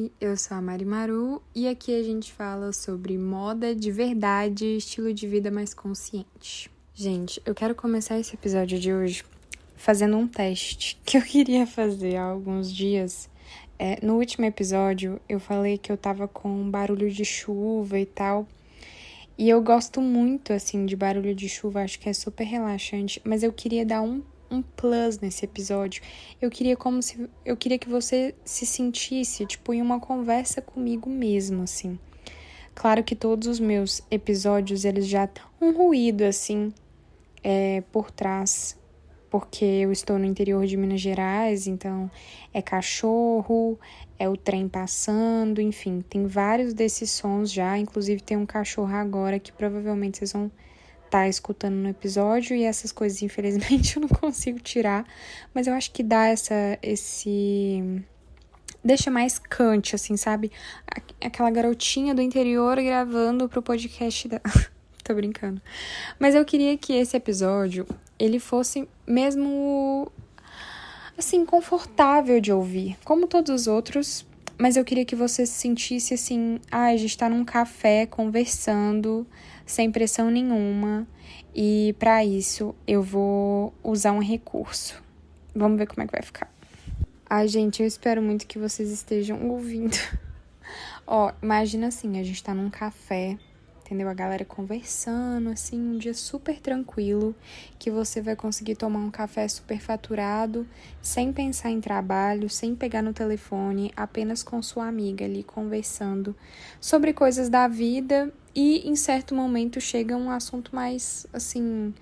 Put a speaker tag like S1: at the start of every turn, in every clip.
S1: Oi, eu sou a Mari Maru e aqui a gente fala sobre moda de verdade e estilo de vida mais consciente. Gente, eu quero começar esse episódio de hoje fazendo um teste que eu queria fazer há alguns dias. No último episódio, eu falei que eu tava com barulho de chuva e tal. E eu gosto muito, assim, de barulho de chuva, acho que é super relaxante, mas eu queria dar um plus nesse episódio. Eu queria que você se sentisse, tipo, em uma conversa comigo mesmo, assim. Claro que todos os meus episódios, eles já têm um ruído, assim, por trás, porque eu estou no interior de Minas Gerais, então é cachorro, é o trem passando, enfim, tem vários desses sons já, inclusive tem um cachorro agora que provavelmente vocês vão estar escutando no episódio, e essas coisas, infelizmente, eu não consigo tirar, mas eu acho que dá deixa mais cante, assim, sabe? Aquela garotinha do interior gravando pro podcast dela. Tô brincando. Mas eu queria que esse episódio, ele fosse mesmo, assim, confortável de ouvir, como todos os outros, mas eu queria que você se sentisse assim, a gente tá num café conversando, sem pressão nenhuma, e para isso eu vou usar um recurso. Vamos ver como é que vai ficar. Ai, gente, eu espero muito que vocês estejam ouvindo. Ó, imagina assim, a gente tá num café, entendeu? A galera conversando, assim, um dia super tranquilo, que você vai conseguir tomar um café super faturado, sem pensar em trabalho, sem pegar no telefone, apenas com sua amiga ali conversando sobre coisas da vida, e em certo momento chega um assunto mais, assim,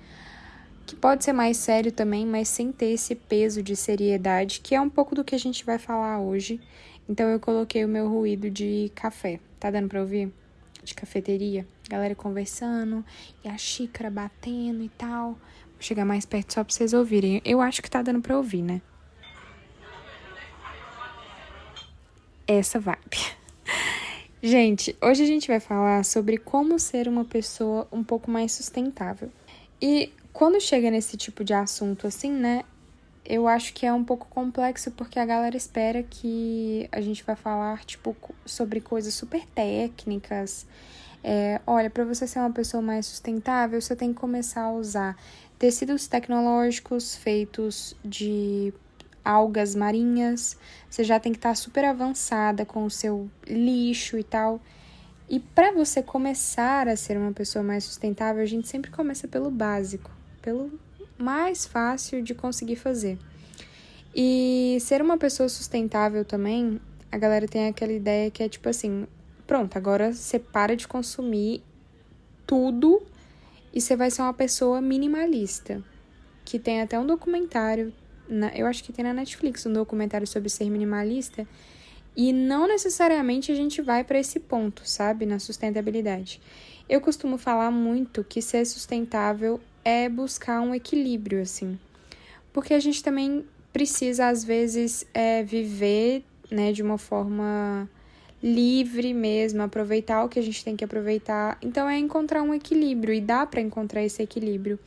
S1: que pode ser mais sério também, mas sem ter esse peso de seriedade, que é um pouco do que a gente vai falar hoje. Então eu coloquei o meu ruído de café. Tá dando pra ouvir? De cafeteria. Galera conversando e a xícara batendo e tal. Vou chegar mais perto só pra vocês ouvirem. Eu acho que tá dando pra ouvir, né? Essa vibe. Gente, hoje a gente vai falar sobre como ser uma pessoa um pouco mais sustentável. E quando chega nesse tipo de assunto assim, né, eu acho que é um pouco complexo, porque a galera espera que a gente vai falar, tipo, sobre coisas super técnicas. Olha, para você ser uma pessoa mais sustentável, você tem que começar a usar tecidos tecnológicos feitos de algas marinhas, você já tem que estar super avançada com o seu lixo e tal. E para você começar a ser uma pessoa mais sustentável, a gente sempre começa pelo básico, pelo mais fácil de conseguir fazer. E ser uma pessoa sustentável também, a galera tem aquela ideia que é tipo assim, pronto, agora você para de consumir tudo e você vai ser uma pessoa minimalista. Que tem até um documentário, eu acho que tem na Netflix um documentário sobre ser minimalista, e não necessariamente a gente vai para esse ponto, sabe, na sustentabilidade. Eu costumo falar muito que ser sustentável é buscar um equilíbrio, assim, porque a gente também precisa, às vezes, viver, né, de uma forma livre mesmo, aproveitar o que a gente tem que aproveitar. Então, é encontrar um equilíbrio, e dá para encontrar esse equilíbrio.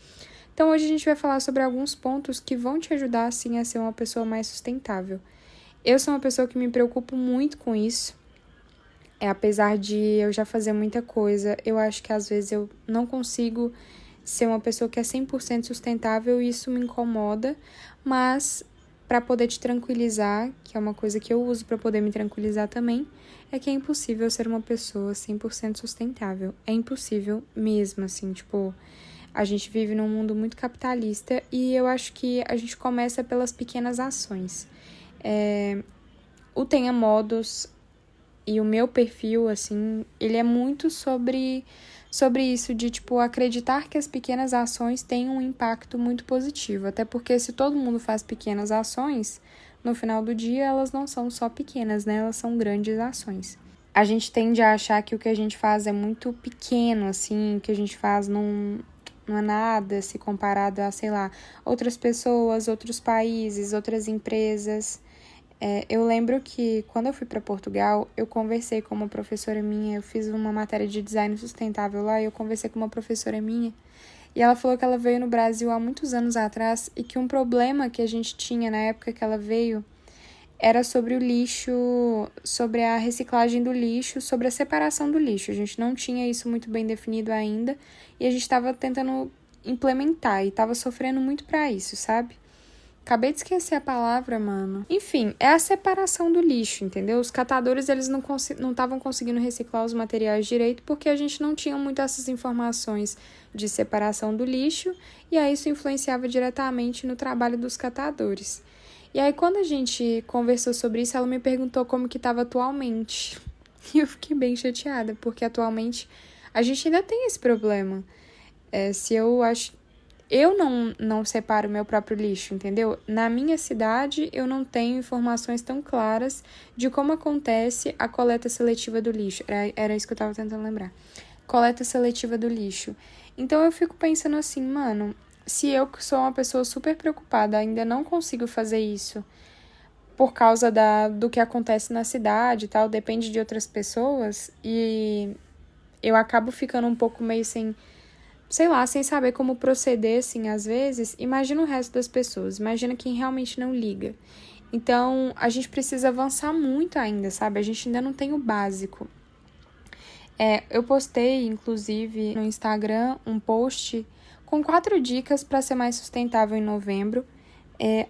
S1: Então, hoje a gente vai falar sobre alguns pontos que vão te ajudar, assim, a ser uma pessoa mais sustentável. Eu sou uma pessoa que me preocupo muito com isso. Apesar de eu já fazer muita coisa, eu acho que às vezes eu não consigo ser uma pessoa que é 100% sustentável, e isso me incomoda, mas para poder te tranquilizar, que é uma coisa que eu uso para poder me tranquilizar também, é que é impossível ser uma pessoa 100% sustentável. É impossível mesmo, assim, tipo, a gente vive num mundo muito capitalista, e eu acho que a gente começa pelas pequenas ações. O Tenha Modos e o meu perfil, assim, ele é muito sobre isso de, tipo, acreditar que as pequenas ações têm um impacto muito positivo. Até porque se todo mundo faz pequenas ações, no final do dia elas não são só pequenas, né? Elas são grandes ações. A gente tende a achar que o que a gente faz é muito pequeno, assim, o que a gente faz não é nada se comparado a, sei lá, outras pessoas, outros países, outras empresas. Eu lembro que quando eu fui para Portugal, eu conversei com uma professora minha, eu fiz uma matéria de design sustentável lá, e eu conversei com uma professora minha, e ela falou que ela veio no Brasil há muitos anos atrás, e que um problema que a gente tinha na época que ela veio era sobre o lixo, sobre a reciclagem do lixo, sobre a separação do lixo. A gente não tinha isso muito bem definido ainda e a gente estava tentando implementar e estava sofrendo muito para isso, sabe? Acabei de esquecer a palavra, mano. Enfim, é a separação do lixo, entendeu? Os catadores, eles não estavam conseguindo reciclar os materiais direito porque a gente não tinha muito essas informações de separação do lixo e aí isso influenciava diretamente no trabalho dos catadores. E aí, quando a gente conversou sobre isso, ela me perguntou como que estava atualmente. E eu fiquei bem chateada, porque atualmente a gente ainda tem esse problema. Eu não separo meu próprio lixo, entendeu? Na minha cidade, eu não tenho informações tão claras de como acontece a coleta seletiva do lixo. Era isso que eu tava tentando lembrar. Coleta seletiva do lixo. Então, eu fico pensando assim, mano, se eu, que sou uma pessoa super preocupada, ainda não consigo fazer isso por causa do que acontece na cidade e tal, depende de outras pessoas, e eu acabo ficando um pouco meio sem saber como proceder, assim, às vezes, imagina o resto das pessoas, imagina quem realmente não liga. Então, a gente precisa avançar muito ainda, sabe? A gente ainda não tem o básico. Eu postei, inclusive, no Instagram, um post com 4 dicas para ser mais sustentável em novembro.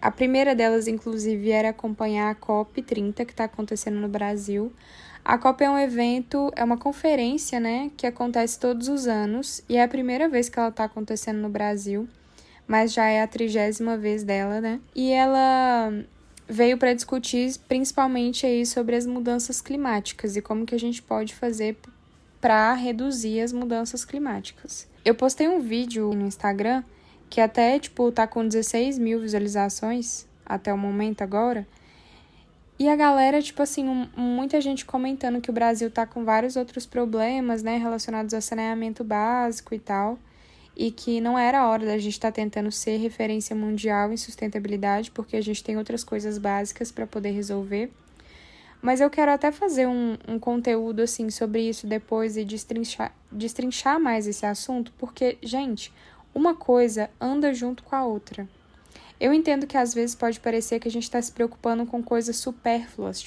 S1: A primeira delas, inclusive, era acompanhar a COP30, que está acontecendo no Brasil. A COP é um evento, é uma conferência, né, que acontece todos os anos, e é a primeira vez que ela está acontecendo no Brasil, mas já é a 30ª vez dela, né? E ela veio para discutir principalmente aí sobre as mudanças climáticas e como que a gente pode fazer para reduzir as mudanças climáticas. Eu postei um vídeo no Instagram que até, tá com 16 mil visualizações até o momento agora. E a galera, muita gente comentando que o Brasil tá com vários outros problemas, né, relacionados a saneamento básico e tal, e que não era a hora da gente estar tentando ser referência mundial em sustentabilidade, porque a gente tem outras coisas básicas para poder resolver. Mas eu quero até fazer um conteúdo, assim, sobre isso depois e destrinchar mais esse assunto, porque, gente, uma coisa anda junto com a outra. Eu entendo que às vezes pode parecer que a gente está se preocupando com coisas supérfluas,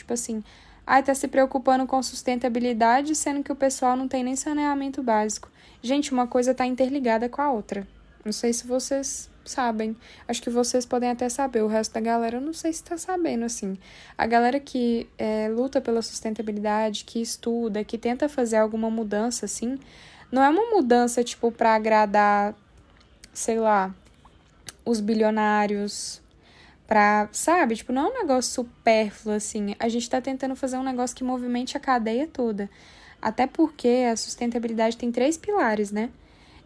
S1: tá se preocupando com sustentabilidade, sendo que o pessoal não tem nem saneamento básico. Gente, uma coisa tá interligada com a outra. Não sei se vocês sabem. Acho que vocês podem até saber. O resto da galera, eu não sei se tá sabendo, assim. A galera que luta pela sustentabilidade, que estuda, que tenta fazer alguma mudança, assim, não é uma mudança, pra agradar, sei lá, os bilionários, não é um negócio supérfluo, assim. A gente tá tentando fazer um negócio que movimente a cadeia toda. Até porque a sustentabilidade tem 3 pilares, né?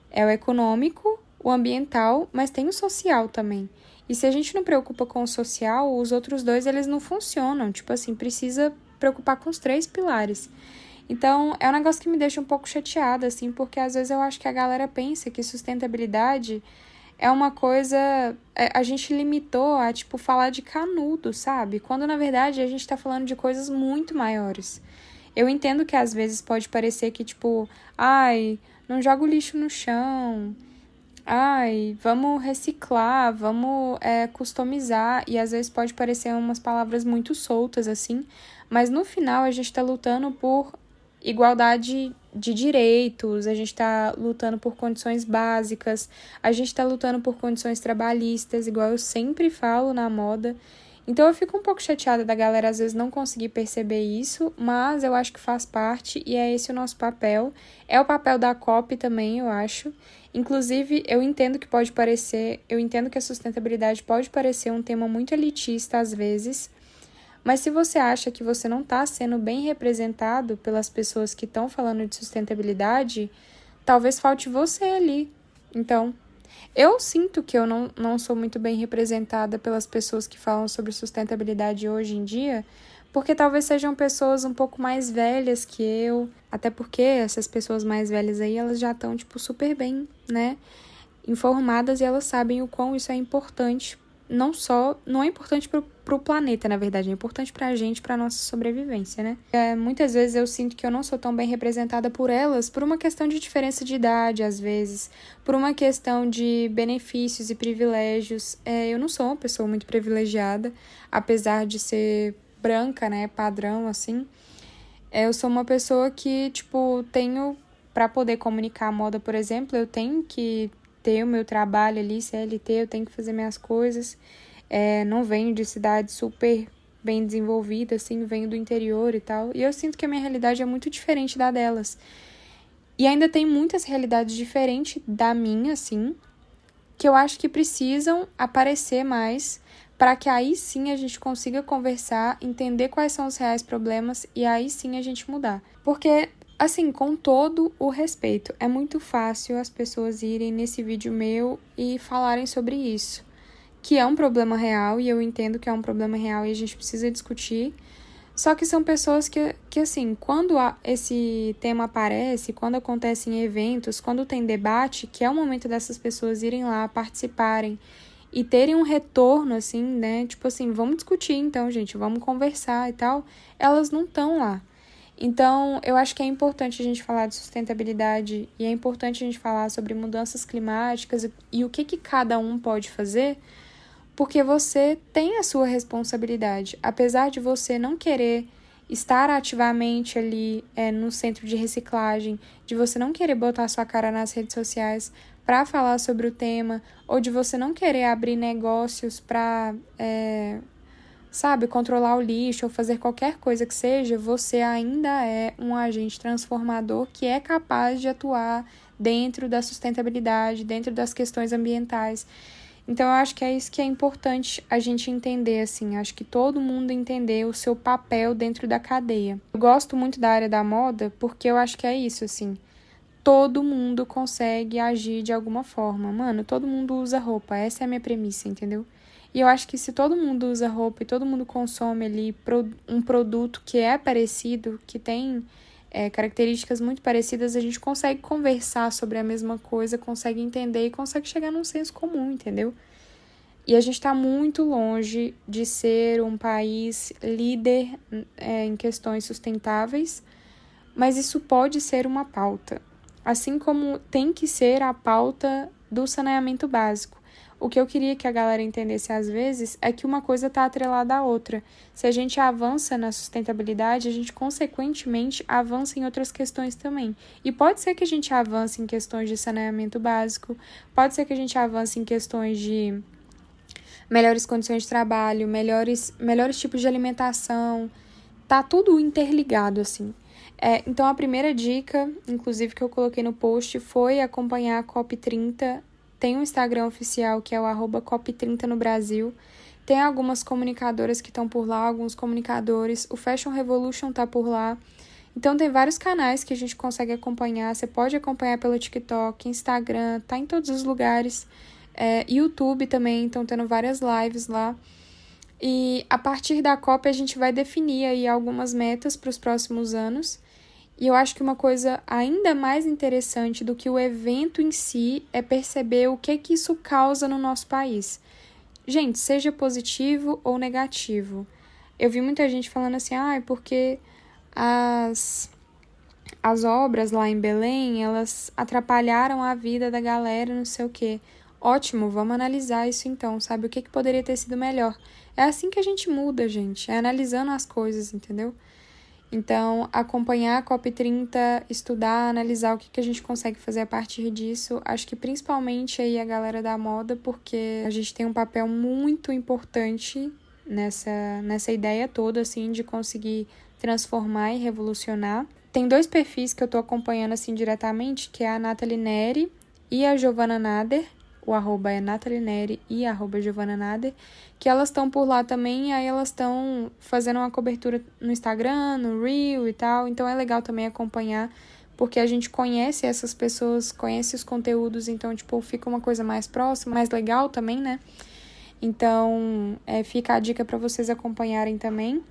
S1: É o econômico, o ambiental, mas tem o social também. E se a gente não preocupa com o social, os outros 2, eles não funcionam. Precisa preocupar com os 3 pilares. Então, é um negócio que me deixa um pouco chateada, assim, porque às vezes eu acho que a galera pensa que sustentabilidade é uma coisa... A gente limitou a, falar de canudo, sabe? Quando, na verdade, a gente tá falando de coisas muito maiores. Eu entendo que às vezes pode parecer que, não joga o lixo no chão, vamos reciclar, vamos customizar, e às vezes pode parecer umas palavras muito soltas, assim, mas no final a gente tá lutando por igualdade de direitos, a gente tá lutando por condições básicas, a gente tá lutando por condições trabalhistas, igual eu sempre falo na moda. Então eu fico um pouco chateada da galera às vezes não conseguir perceber isso, mas eu acho que faz parte e é esse o nosso papel. É o papel da COP também, eu acho. Inclusive, eu entendo que a sustentabilidade pode parecer um tema muito elitista às vezes, mas se você acha que você não está sendo bem representado pelas pessoas que estão falando de sustentabilidade, talvez falte você ali. Então, eu sinto que eu não sou muito bem representada pelas pessoas que falam sobre sustentabilidade hoje em dia, porque talvez sejam pessoas um pouco mais velhas que eu, até porque essas pessoas mais velhas aí, elas já estão, super bem, né, informadas e elas sabem o quão isso é importante. Não é importante pro planeta, na verdade, é importante pra gente, pra nossa sobrevivência, né? Muitas vezes eu sinto que eu não sou tão bem representada por elas, por uma questão de diferença de idade, às vezes, por uma questão de benefícios e privilégios. Eu não sou uma pessoa muito privilegiada, apesar de ser branca, né, padrão, assim. Eu sou uma pessoa que, tipo, pra poder comunicar a moda, por exemplo, eu tenho que ter o meu trabalho ali, CLT, eu tenho que fazer minhas coisas. Não venho de cidade super bem desenvolvida, assim, venho do interior e tal. E eu sinto que a minha realidade é muito diferente da delas. E ainda tem muitas realidades diferentes da minha, assim, que eu acho que precisam aparecer mais para que aí sim a gente consiga conversar, entender quais são os reais problemas e aí sim a gente mudar. Porque, assim, com todo o respeito, é muito fácil as pessoas irem nesse vídeo meu e falarem sobre isso, que é um problema real e eu entendo que é um problema real e a gente precisa discutir. Só que são pessoas que assim, quando esse tema aparece, quando acontece em eventos, quando tem debate, que é o momento dessas pessoas irem lá, participarem e terem um retorno, assim, né? Tipo assim, vamos discutir então, gente, vamos conversar e tal. Elas não estão lá. Então, eu acho que é importante a gente falar de sustentabilidade e é importante a gente falar sobre mudanças climáticas e o que cada um pode fazer, porque você tem a sua responsabilidade. Apesar de você não querer estar ativamente ali no centro de reciclagem, de você não querer botar sua cara nas redes sociais para falar sobre o tema, ou de você não querer abrir negócios para, controlar o lixo ou fazer qualquer coisa que seja, você ainda é um agente transformador que é capaz de atuar dentro da sustentabilidade, dentro das questões ambientais. Então, eu acho que é isso que é importante a gente entender, assim. Acho que todo mundo entender o seu papel dentro da cadeia. Eu gosto muito da área da moda porque eu acho que é isso, assim. Todo mundo consegue agir de alguma forma. Mano, todo mundo usa roupa. Essa é a minha premissa, entendeu? E eu acho que se todo mundo usa roupa e todo mundo consome ali um produto que é parecido, que tem características muito parecidas, a gente consegue conversar sobre a mesma coisa, consegue entender e consegue chegar num senso comum, entendeu? E a gente está muito longe de ser um país líder em questões sustentáveis, mas isso pode ser uma pauta, assim como tem que ser a pauta do saneamento básico. O que eu queria que a galera entendesse às vezes é que uma coisa está atrelada à outra. Se a gente avança na sustentabilidade, a gente consequentemente avança em outras questões também. E pode ser que a gente avance em questões de saneamento básico, pode ser que a gente avance em questões de melhores condições de trabalho, melhores tipos de alimentação. Tá tudo interligado, assim. Então, a primeira dica, inclusive, que eu coloquei no post foi acompanhar a COP30. Tem um Instagram oficial, que é o @COP30 no Brasil. Tem algumas comunicadoras que estão por lá, alguns comunicadores. O Fashion Revolution tá por lá. Então, tem vários canais que a gente consegue acompanhar. Você pode acompanhar pelo TikTok, Instagram, tá em todos os lugares. YouTube também, estão tendo várias lives lá. E a partir da COP a gente vai definir aí algumas metas para os próximos anos. E eu acho que uma coisa ainda mais interessante do que o evento em si é perceber o que isso causa no nosso país. Gente, seja positivo ou negativo. Eu vi muita gente falando assim, porque as obras lá em Belém, elas atrapalharam a vida da galera, não sei o quê. Ótimo, vamos analisar isso então, sabe? O que poderia ter sido melhor? É assim que a gente muda, gente. É analisando as coisas, entendeu? Então, acompanhar a COP30, estudar, analisar o que a gente consegue fazer a partir disso. Acho que principalmente aí a galera da moda, porque a gente tem um papel muito importante nessa ideia toda, assim, de conseguir transformar e revolucionar. Tem 2 perfis que eu tô acompanhando, assim, diretamente, que é a Nathalie Neri e a Giovanna Nader. O @ é Nathalie Neri e @Giovanna Nader, que elas estão por lá também, e aí elas estão fazendo uma cobertura no Instagram, no Reel e tal, então é legal também acompanhar, porque a gente conhece essas pessoas, conhece os conteúdos, então, fica uma coisa mais próxima, mais legal também, né? Então, fica a dica para vocês acompanharem também.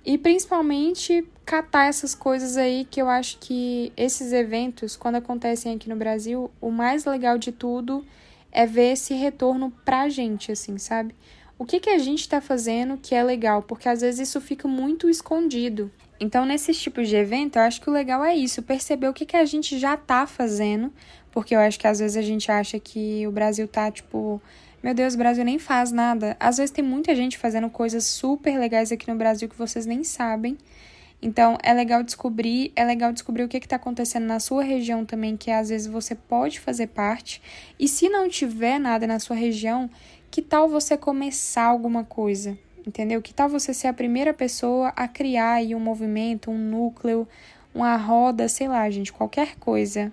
S1: E, principalmente, catar essas coisas aí, que eu acho que esses eventos, quando acontecem aqui no Brasil, o mais legal de tudo é ver esse retorno pra gente, assim, sabe? O que a gente tá fazendo que é legal, porque às vezes isso fica muito escondido. Então, nesses tipos de evento, eu acho que o legal é isso, perceber o que a gente já tá fazendo, porque eu acho que às vezes a gente acha que o Brasil tá, Meu Deus, o Brasil nem faz nada. Às vezes tem muita gente fazendo coisas super legais aqui no Brasil que vocês nem sabem. Então, é legal descobrir o que está acontecendo na sua região também, que às vezes você pode fazer parte. E se não tiver nada na sua região, que tal você começar alguma coisa, entendeu? Que tal você ser a primeira pessoa a criar aí um movimento, um núcleo, uma roda, sei lá, gente, qualquer coisa.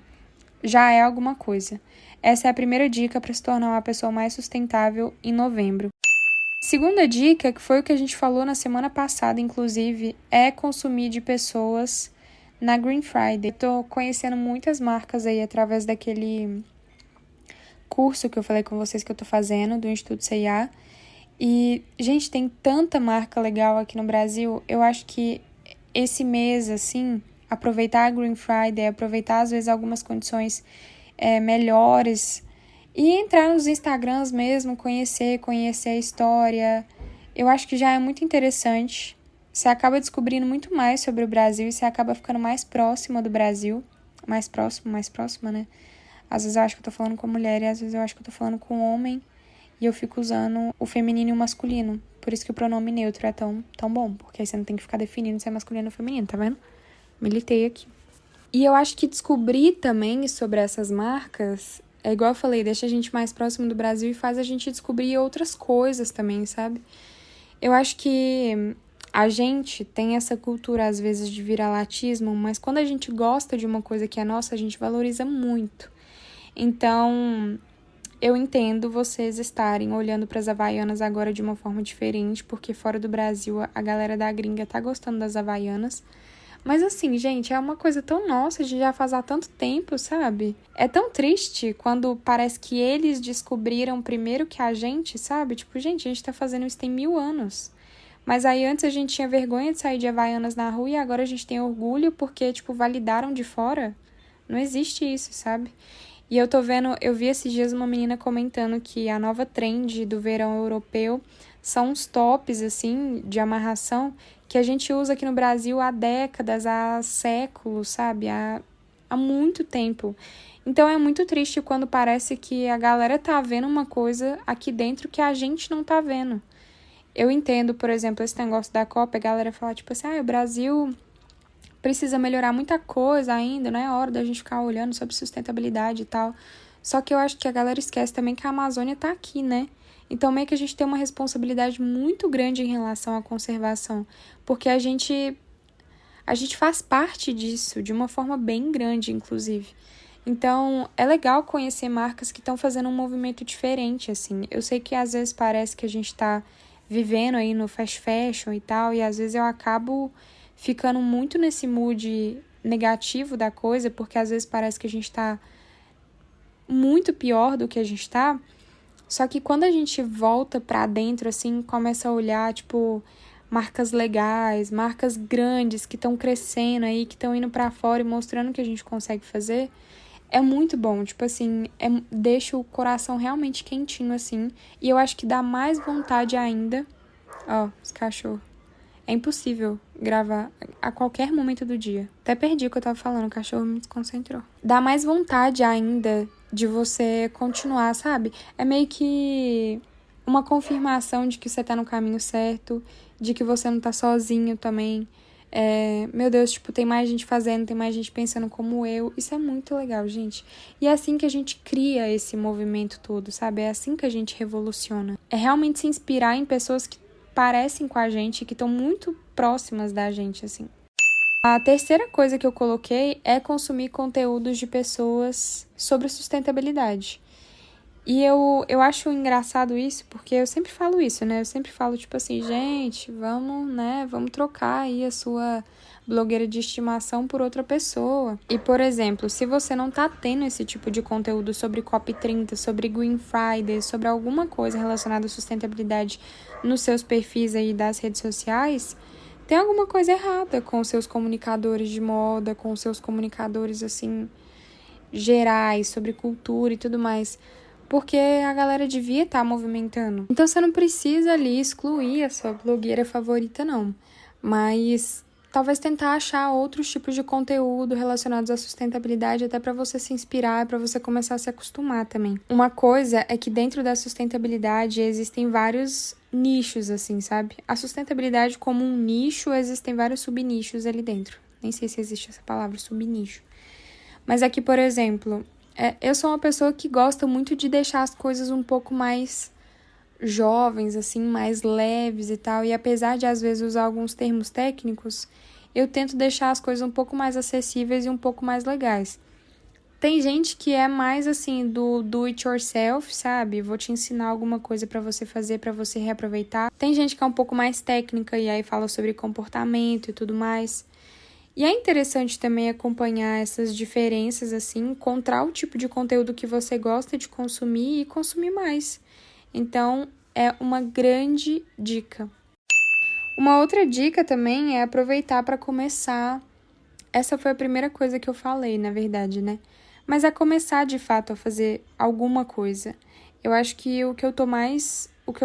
S1: Já é alguma coisa. Essa é a primeira dica para se tornar uma pessoa mais sustentável em novembro. Segunda dica, que foi o que a gente falou na semana passada, inclusive, é consumir de pessoas na Green Friday. Tô conhecendo muitas marcas aí através daquele curso que eu falei com vocês que eu tô fazendo, do Instituto C&A. E, gente, tem tanta marca legal aqui no Brasil. Eu acho que esse mês, assim, aproveitar a Green Friday, aproveitar, às vezes, algumas condições melhores e entrar nos Instagrams mesmo, conhecer a história. Eu acho que já é muito interessante. Você acaba descobrindo muito mais sobre o Brasil e você acaba ficando mais próxima do Brasil. Mais próxima, né? Às vezes eu acho que eu tô falando com mulher e às vezes eu acho que eu tô falando com homem. E eu fico usando o feminino e o masculino. Por isso que o pronome neutro é tão bom. Porque aí você não tem que ficar definindo se é masculino ou feminino, tá vendo? Militei aqui. E eu acho que descobrir também sobre essas marcas, é igual eu falei, deixa a gente mais próximo do Brasil e faz a gente descobrir outras coisas também, sabe? Eu acho que a gente tem essa cultura, às vezes, de viralatismo, mas quando a gente gosta de uma coisa que é nossa, a gente valoriza muito. Então, eu entendo vocês estarem olhando para as Havaianas agora de uma forma diferente, porque fora do Brasil a galera da gringa tá gostando das Havaianas. Mas assim, gente, é uma coisa tão nossa, a gente já faz há tanto tempo, sabe? É tão triste quando parece que eles descobriram primeiro que a gente, sabe? Tipo, gente, a gente tá fazendo isso tem 1000 anos. Mas aí antes a gente tinha vergonha de sair de Havaianas na rua e agora a gente tem orgulho porque, tipo, validaram de fora. Não existe isso, sabe? E eu vi esses dias uma menina comentando que a nova trend do verão europeu são uns tops, assim, de amarração que a gente usa aqui no Brasil há décadas, há séculos, sabe? Há muito tempo. Então é muito triste quando parece que a galera tá vendo uma coisa aqui dentro que a gente não tá vendo. Eu entendo, por exemplo, esse negócio da Copa, a galera fala, tipo assim, o Brasil precisa melhorar muita coisa ainda, não é hora da gente ficar olhando sobre sustentabilidade e tal. Só que eu acho que a galera esquece também que a Amazônia tá aqui, né? Então, meio que a gente tem uma responsabilidade muito grande em relação à conservação, porque a gente faz parte disso, de uma forma bem grande, inclusive. Então, é legal conhecer marcas que estão fazendo um movimento diferente, assim. Eu sei que às vezes parece que a gente tá vivendo aí no fast fashion e tal, e às vezes eu acabo ficando muito nesse mood negativo da coisa, porque às vezes parece que a gente tá muito pior do que a gente tá. Só que quando a gente volta pra dentro, assim, começa a olhar, tipo, marcas legais, marcas grandes que estão crescendo aí, que estão indo pra fora e mostrando que a gente consegue fazer, é muito bom. Tipo assim, deixa o coração realmente quentinho, assim. E eu acho que dá mais vontade ainda. Ó, os cachorros. É impossível gravar a qualquer momento do dia. Até perdi o que eu tava falando, o cachorro me desconcentrou. Dá mais vontade ainda de você continuar, sabe? É meio que uma confirmação de que você tá no caminho certo, de que você não tá sozinho também. Meu Deus, tipo, tem mais gente fazendo, tem mais gente pensando como eu. Isso é muito legal, gente. E é assim que a gente cria esse movimento todo, sabe? É assim que a gente revoluciona. É realmente se inspirar em pessoas que parecem com a gente, que estão muito próximas da gente, assim. A terceira coisa que eu coloquei é consumir conteúdos de pessoas sobre sustentabilidade. E eu acho engraçado isso, porque eu sempre falo isso, né? Eu sempre falo, tipo assim, gente, vamos trocar aí a sua blogueira de estimação por outra pessoa. E, por exemplo, se você não tá tendo esse tipo de conteúdo sobre COP30, sobre Green Friday, sobre alguma coisa relacionada à sustentabilidade nos seus perfis aí das redes sociais, tem alguma coisa errada com os seus comunicadores de moda, com os seus comunicadores, assim, gerais, sobre cultura e tudo mais. Porque a galera devia estar movimentando. Então você não precisa ali excluir a sua blogueira favorita, não. Mas talvez tentar achar outros tipos de conteúdo relacionados à sustentabilidade, até para você se inspirar, para você começar a se acostumar também. Uma coisa é que dentro da sustentabilidade existem vários nichos, assim, sabe? A sustentabilidade como um nicho, existem vários subnichos ali dentro. Nem sei se existe essa palavra, subnicho. Mas aqui, por exemplo, eu sou uma pessoa que gosta muito de deixar as coisas um pouco mais jovens, assim, mais leves e tal. E apesar de, às vezes, usar alguns termos técnicos, eu tento deixar as coisas um pouco mais acessíveis e um pouco mais legais. Tem gente que é mais, assim, do it yourself, sabe? Vou te ensinar alguma coisa pra você fazer, pra você reaproveitar. Tem gente que é um pouco mais técnica e aí fala sobre comportamento e tudo mais. E é interessante também acompanhar essas diferenças, assim, encontrar o tipo de conteúdo que você gosta de consumir e consumir mais. Então, é uma grande dica. Uma outra dica também é aproveitar para começar. Essa foi a primeira coisa que eu falei, na verdade, né? Mas é começar, de fato, a fazer alguma coisa. Eu acho que o que eu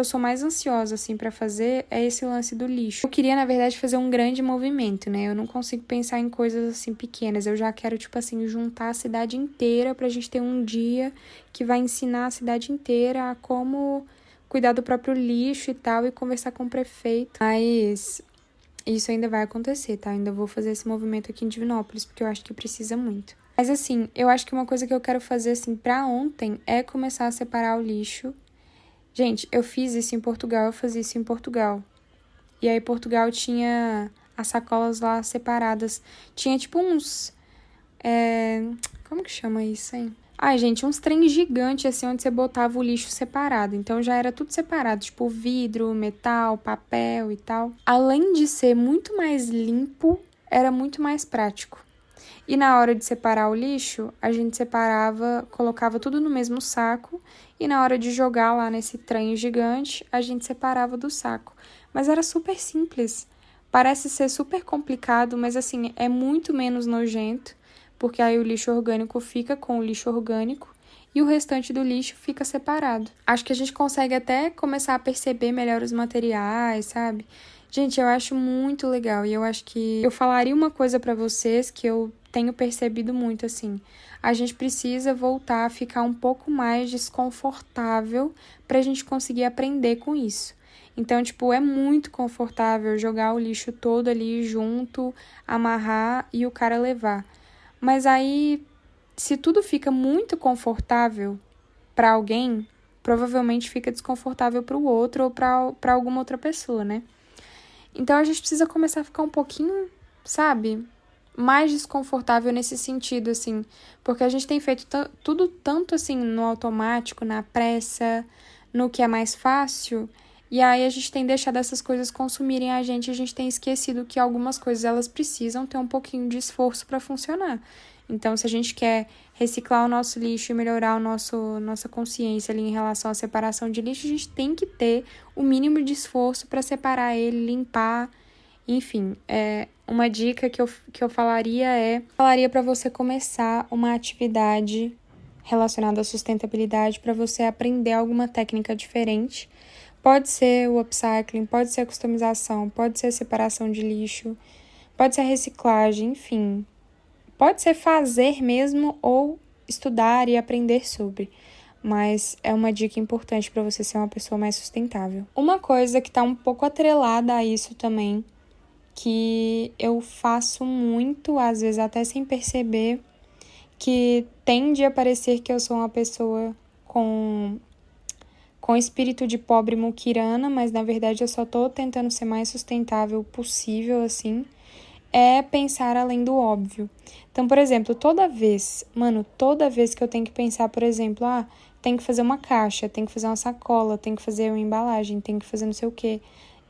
S1: sou mais ansiosa, assim, para fazer é esse lance do lixo. Eu queria, na verdade, fazer um grande movimento, né? Eu não consigo pensar em coisas, assim, pequenas. Eu já quero, tipo assim, juntar a cidade inteira pra gente ter um dia que vai ensinar a cidade inteira a como cuidar do próprio lixo e tal, e conversar com o prefeito. Mas isso ainda vai acontecer, tá? Ainda vou fazer esse movimento aqui em Divinópolis, porque eu acho que precisa muito. Mas, assim, eu acho que uma coisa que eu quero fazer, assim, pra ontem é começar a separar o lixo. Gente, eu fiz isso em Portugal, eu fazia isso em Portugal. E aí, Portugal tinha as sacolas lá separadas. Tinha, tipo, uns... Como que chama isso, hein? Ai, gente, uns trens gigantes, assim, onde você botava o lixo separado. Então, já era tudo separado, tipo vidro, metal, papel e tal. Além de ser muito mais limpo, era muito mais prático. E na hora de separar o lixo, a gente separava, colocava tudo no mesmo saco. E na hora de jogar lá nesse trem gigante, a gente separava do saco. Mas era super simples. Parece ser super complicado, mas assim, é muito menos nojento. Porque aí o lixo orgânico fica com o lixo orgânico e o restante do lixo fica separado. Acho que a gente consegue até começar a perceber melhor os materiais, sabe? Gente, eu acho muito legal e eu acho que eu falaria uma coisa pra vocês que eu tenho percebido muito, assim. A gente precisa voltar a ficar um pouco mais desconfortável pra gente conseguir aprender com isso. Então, tipo, é muito confortável jogar o lixo todo ali junto, amarrar e o cara levar. Mas aí, se tudo fica muito confortável para alguém, provavelmente fica desconfortável para o outro ou para alguma outra pessoa, né? Então, a gente precisa começar a ficar um pouquinho, sabe, mais desconfortável nesse sentido, assim. Porque a gente tem feito tudo tanto, assim, no automático, na pressa, no que é mais fácil. E aí, a gente tem deixado essas coisas consumirem a gente tem esquecido que algumas coisas, elas precisam ter um pouquinho de esforço para funcionar. Então, se a gente quer reciclar o nosso lixo e melhorar nossa consciência ali em relação à separação de lixo, a gente tem que ter o mínimo de esforço para separar ele, limpar, enfim. Uma dica que eu falaria para você começar uma atividade relacionada à sustentabilidade, para você aprender alguma técnica diferente. Pode ser o upcycling, pode ser a customização, pode ser a separação de lixo, pode ser a reciclagem, enfim. Pode ser fazer mesmo ou estudar e aprender sobre, mas é uma dica importante para você ser uma pessoa mais sustentável. Uma coisa que está um pouco atrelada a isso também, que eu faço muito, às vezes até sem perceber, que tende a parecer que eu sou uma pessoa com espírito de pobre muquirana, mas na verdade eu só tô tentando ser mais sustentável possível, assim, é pensar além do óbvio. Então, por exemplo, toda vez que eu tenho que pensar, por exemplo, tem que fazer uma caixa, tem que fazer uma sacola, tem que fazer uma embalagem, tem que fazer não sei o quê.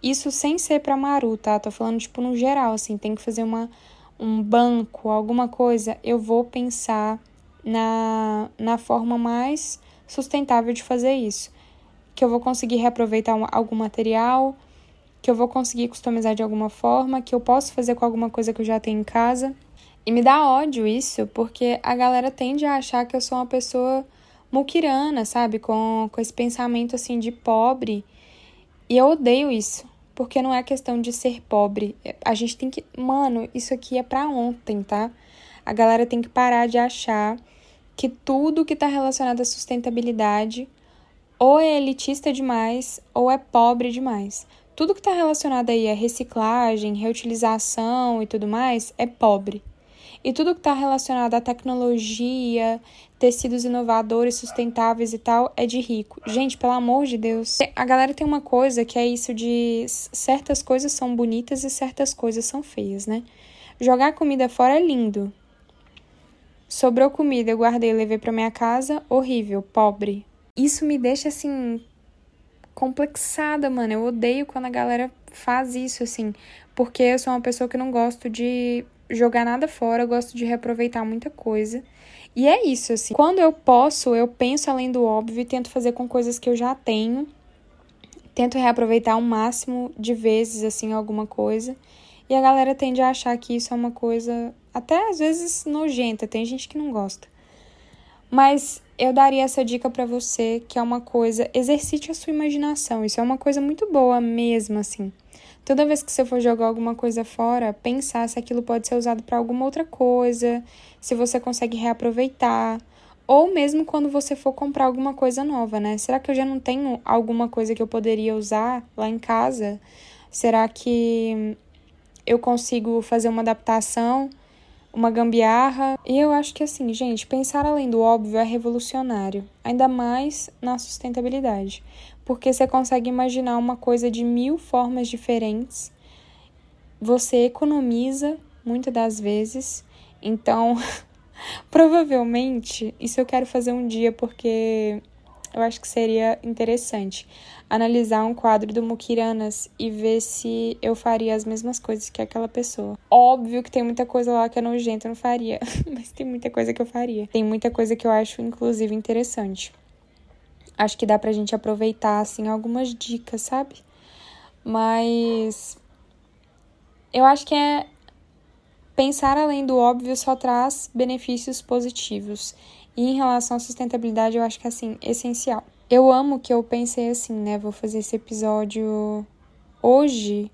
S1: Isso sem ser pra Maru, tá? Tô falando, tipo, no geral, assim, tem que fazer um banco, alguma coisa, eu vou pensar na forma mais sustentável de fazer isso. Que eu vou conseguir reaproveitar algum material, que eu vou conseguir customizar de alguma forma, que eu posso fazer com alguma coisa que eu já tenho em casa. E me dá ódio isso, porque a galera tende a achar que eu sou uma pessoa muquirana, sabe? Com esse pensamento, assim, de pobre. E eu odeio isso, porque não é questão de ser pobre. A gente tem que... Mano, isso aqui é pra ontem, tá? A galera tem que parar de achar que tudo que tá relacionado à sustentabilidade ou é elitista demais ou é pobre demais. Tudo que tá relacionado aí a reciclagem, reutilização e tudo mais é pobre. E tudo que está relacionado à tecnologia, tecidos inovadores, sustentáveis e tal, é de rico. Gente, pelo amor de Deus. A galera tem uma coisa que é isso de certas coisas são bonitas e certas coisas são feias, né? Jogar comida fora é lindo. Sobrou comida, eu guardei e levei pra minha casa, horrível, pobre. Isso me deixa, assim, complexada, mano. Eu odeio quando a galera faz isso, assim. Porque eu sou uma pessoa que não gosto de jogar nada fora, eu gosto de reaproveitar muita coisa. E é isso, assim. Quando eu posso, eu penso além do óbvio e tento fazer com coisas que eu já tenho. Tento reaproveitar o máximo de vezes, assim, alguma coisa. E a galera tende a achar que isso é uma coisa, até às vezes, nojenta. Tem gente que não gosta. Mas eu daria essa dica pra você, que é uma coisa... Exercite a sua imaginação. Isso é uma coisa muito boa mesmo, assim. Toda vez que você for jogar alguma coisa fora, pensar se aquilo pode ser usado para alguma outra coisa, se você consegue reaproveitar, ou mesmo quando você for comprar alguma coisa nova, né? Será que eu já não tenho alguma coisa que eu poderia usar lá em casa? Será que eu consigo fazer uma adaptação, uma gambiarra? E eu acho que assim, gente, pensar além do óbvio é revolucionário, ainda mais na sustentabilidade. Porque você consegue imaginar uma coisa de 1000 formas diferentes. Você economiza, muitas das vezes. Então, provavelmente, isso eu quero fazer um dia, porque eu acho que seria interessante. Analisar um quadro do Mukiranas e ver se eu faria as mesmas coisas que aquela pessoa. Óbvio que tem muita coisa lá que é nojenta, eu não faria. Mas tem muita coisa que eu faria. Tem muita coisa que eu acho, inclusive, interessante. Acho que dá pra gente aproveitar, assim, algumas dicas, sabe? Mas eu acho que pensar além do óbvio só traz benefícios positivos. E em relação à sustentabilidade, eu acho que é, assim, essencial. Eu amo que eu pensei assim, né? Vou fazer esse episódio hoje,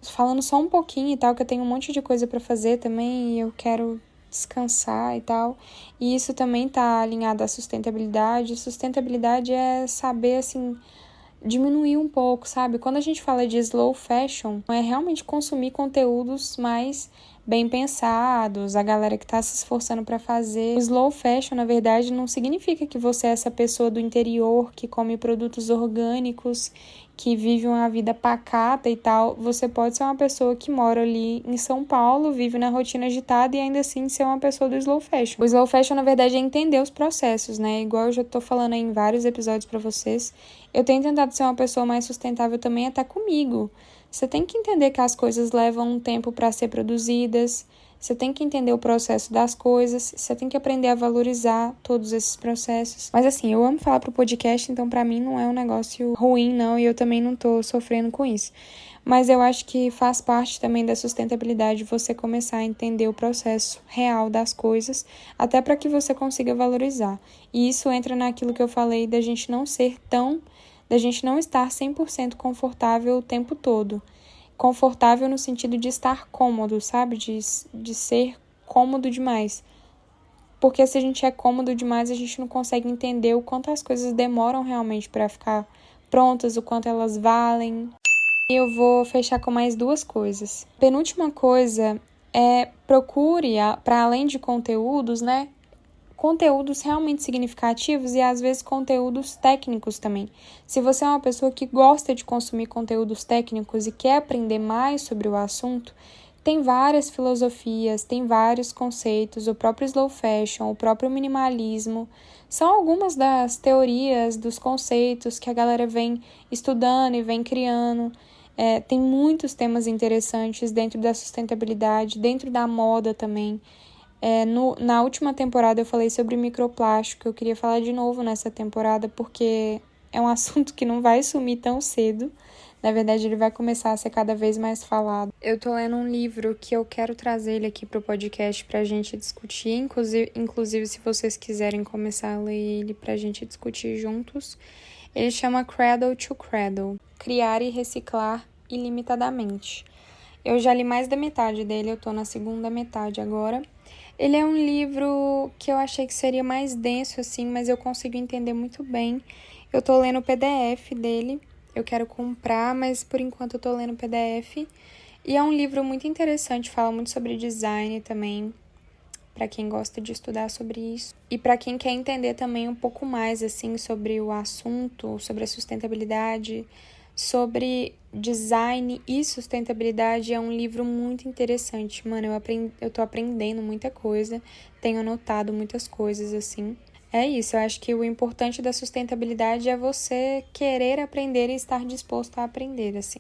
S1: falando só um pouquinho e tal, que eu tenho um monte de coisa pra fazer também e eu quero descansar e tal. E isso também tá alinhado à sustentabilidade. Sustentabilidade é saber, assim, diminuir um pouco, sabe? Quando a gente fala de slow fashion, é realmente consumir conteúdos mais bem pensados, a galera que tá se esforçando pra fazer. O slow fashion, na verdade, não significa que você é essa pessoa do interior que come produtos orgânicos, que vive uma vida pacata e tal. Você pode ser uma pessoa que mora ali em São Paulo, vive na rotina agitada e ainda assim ser uma pessoa do slow fashion. O slow fashion, na verdade, é entender os processos, né? Igual eu já tô falando aí em vários episódios pra vocês. Eu tenho tentado ser uma pessoa mais sustentável também até comigo. Você tem que entender que as coisas levam um tempo para ser produzidas, você tem que entender o processo das coisas, você tem que aprender a valorizar todos esses processos. Mas assim, eu amo falar pro podcast, então pra mim não é um negócio ruim, não, e eu também não tô sofrendo com isso. Mas eu acho que faz parte também da sustentabilidade você começar a entender o processo real das coisas, até para que você consiga valorizar. E isso entra naquilo que eu falei da gente não estar 100% confortável o tempo todo. Confortável no sentido de estar cômodo, sabe? De ser cômodo demais. Porque se a gente é cômodo demais, a gente não consegue entender o quanto as coisas demoram realmente para ficar prontas, o quanto elas valem. E eu vou fechar com mais 2 coisas. Penúltima coisa é procure, para além de conteúdos, né? Conteúdos realmente significativos e às vezes conteúdos técnicos também. Se você é uma pessoa que gosta de consumir conteúdos técnicos e quer aprender mais sobre o assunto, tem várias filosofias, tem vários conceitos, o próprio slow fashion, o próprio minimalismo. São algumas das teorias, dos conceitos que a galera vem estudando e vem criando. Tem muitos temas interessantes dentro da sustentabilidade, dentro da moda também. Na última temporada eu falei sobre microplástico, eu queria falar de novo nessa temporada porque é um assunto que não vai sumir tão cedo. Na verdade, ele vai começar a ser cada vez mais falado. Eu tô lendo um livro que eu quero trazer ele aqui pro podcast pra gente discutir, inclusive se vocês quiserem começar a ler ele pra gente discutir juntos. Ele chama Cradle to Cradle, Criar e Reciclar Ilimitadamente. Eu já li mais da metade dele, eu tô na segunda metade agora. Ele é um livro que eu achei que seria mais denso, assim, mas eu consigo entender muito bem. Eu tô lendo o PDF dele, eu quero comprar, mas por enquanto eu tô lendo o PDF. E é um livro muito interessante, fala muito sobre design também, para quem gosta de estudar sobre isso. E para quem quer entender também um pouco mais, assim, sobre o assunto, sobre a sustentabilidade, sobre design e sustentabilidade, é um livro muito interessante. Mano, eu tô aprendendo muita coisa, tenho anotado muitas coisas, assim. É isso, eu acho que o importante da sustentabilidade é você querer aprender e estar disposto a aprender, assim.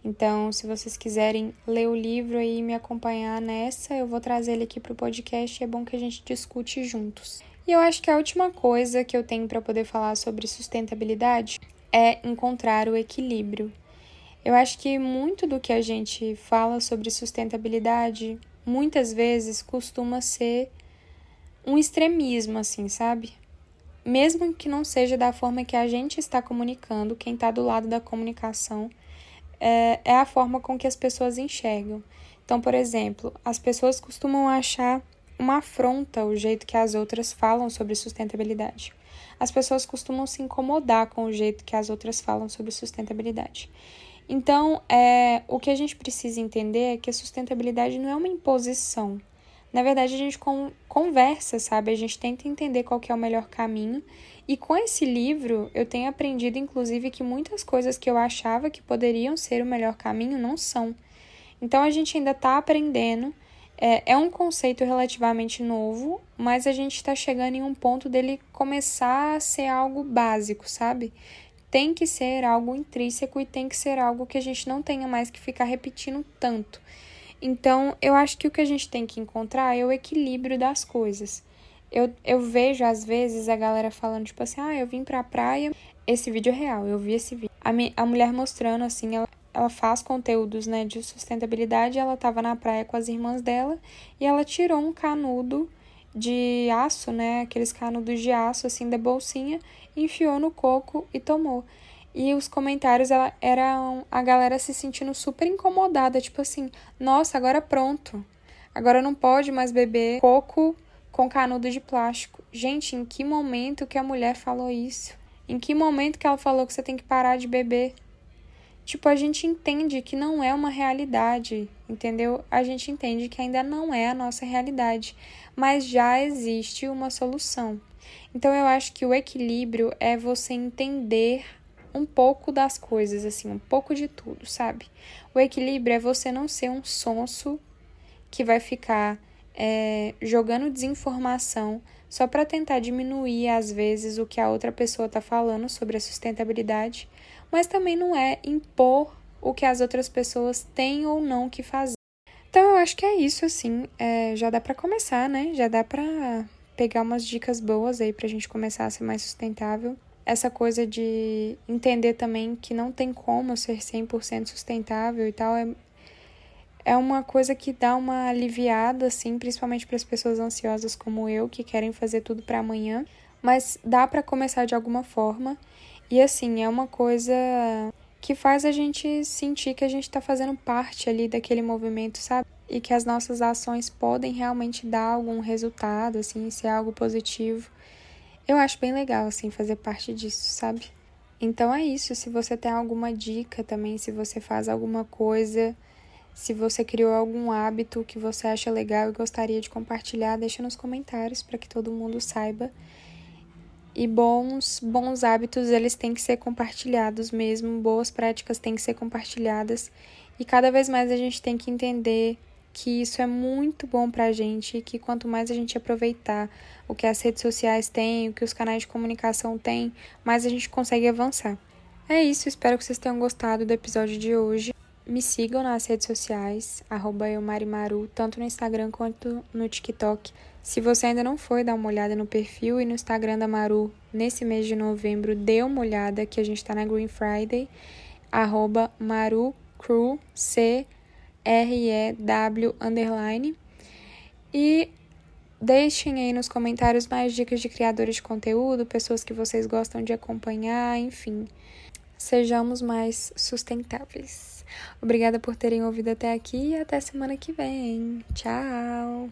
S1: Então, se vocês quiserem ler o livro e me acompanhar nessa, eu vou trazer ele aqui pro podcast e é bom que a gente discute juntos. E eu acho que a última coisa que eu tenho para poder falar sobre sustentabilidade é encontrar o equilíbrio. Eu acho que muito do que a gente fala sobre sustentabilidade, muitas vezes costuma ser um extremismo, assim, sabe? Mesmo que não seja da forma que a gente está comunicando, quem está do lado da comunicação é a forma com que as pessoas enxergam. Então, por exemplo, as pessoas costumam achar uma afronta o jeito que as outras falam sobre sustentabilidade. As pessoas costumam se incomodar com o jeito que as outras falam sobre sustentabilidade. Então, o que a gente precisa entender é que a sustentabilidade não é uma imposição. Na verdade, a gente conversa, sabe? A gente tenta entender qual que é o melhor caminho. E com esse livro, eu tenho aprendido, inclusive, que muitas coisas que eu achava que poderiam ser o melhor caminho não são. Então, a gente ainda está aprendendo. É um conceito relativamente novo, mas a gente está chegando em um ponto dele começar a ser algo básico, sabe? Tem que ser algo intrínseco e tem que ser algo que a gente não tenha mais que ficar repetindo tanto. Então, eu acho que o que a gente tem que encontrar é o equilíbrio das coisas. Eu vejo, às vezes, a galera falando, tipo assim, eu vim pra praia. Esse vídeo é real, eu vi esse vídeo. A mulher mostrando, assim, ela faz conteúdos, né, de sustentabilidade. Ela tava na praia com as irmãs dela e ela tirou um canudo de aço, né, aqueles canudos de aço, assim, da bolsinha, enfiou no coco e tomou. E os comentários eram a galera se sentindo super incomodada, tipo assim, nossa, agora pronto. Agora não pode mais beber coco com canudo de plástico. Gente, em que momento que a mulher falou isso? Em que momento que ela falou que você tem que parar de beber? Tipo, a gente entende que não é uma realidade, entendeu? A gente entende que ainda não é a nossa realidade, mas já existe uma solução. Então, eu acho que o equilíbrio é você entender um pouco das coisas, assim, um pouco de tudo, sabe? O equilíbrio é você não ser um sonso que vai ficar jogando desinformação só para tentar diminuir, às vezes, o que a outra pessoa está falando sobre a sustentabilidade, mas também não é impor o que as outras pessoas têm ou não que fazer. Então, eu acho que é isso, assim, já dá para começar, né? Já dá para pegar umas dicas boas aí pra gente começar a ser mais sustentável. Essa coisa de entender também que não tem como ser 100% sustentável e tal, é uma coisa que dá uma aliviada, assim, principalmente para as pessoas ansiosas como eu, que querem fazer tudo para amanhã, mas dá para começar de alguma forma. E assim, é uma coisa que faz a gente sentir que a gente está fazendo parte ali daquele movimento, sabe? E que as nossas ações podem realmente dar algum resultado, assim, ser algo positivo. Eu acho bem legal, assim, fazer parte disso, sabe? Então é isso. Se você tem alguma dica também, se você faz alguma coisa, se você criou algum hábito que você acha legal e gostaria de compartilhar, deixa nos comentários para que todo mundo saiba. E bons hábitos, eles têm que ser compartilhados mesmo, boas práticas têm que ser compartilhadas. E cada vez mais a gente tem que entender que isso é muito bom pra gente e que quanto mais a gente aproveitar o que as redes sociais têm, o que os canais de comunicação têm, mais a gente consegue avançar. É isso, espero que vocês tenham gostado do episódio de hoje. Me sigam nas redes sociais, @eumarimaru, tanto no Instagram quanto no TikTok. Se você ainda não foi dar uma olhada no perfil e no Instagram da Maru nesse mês de novembro, dê uma olhada que a gente tá na Green Friday, @marucrew, CREW_. E Deixem aí nos comentários mais dicas de criadores de conteúdo, pessoas que vocês gostam de acompanhar, enfim. Sejamos mais sustentáveis. Obrigada por terem ouvido até aqui e até semana que vem. Tchau!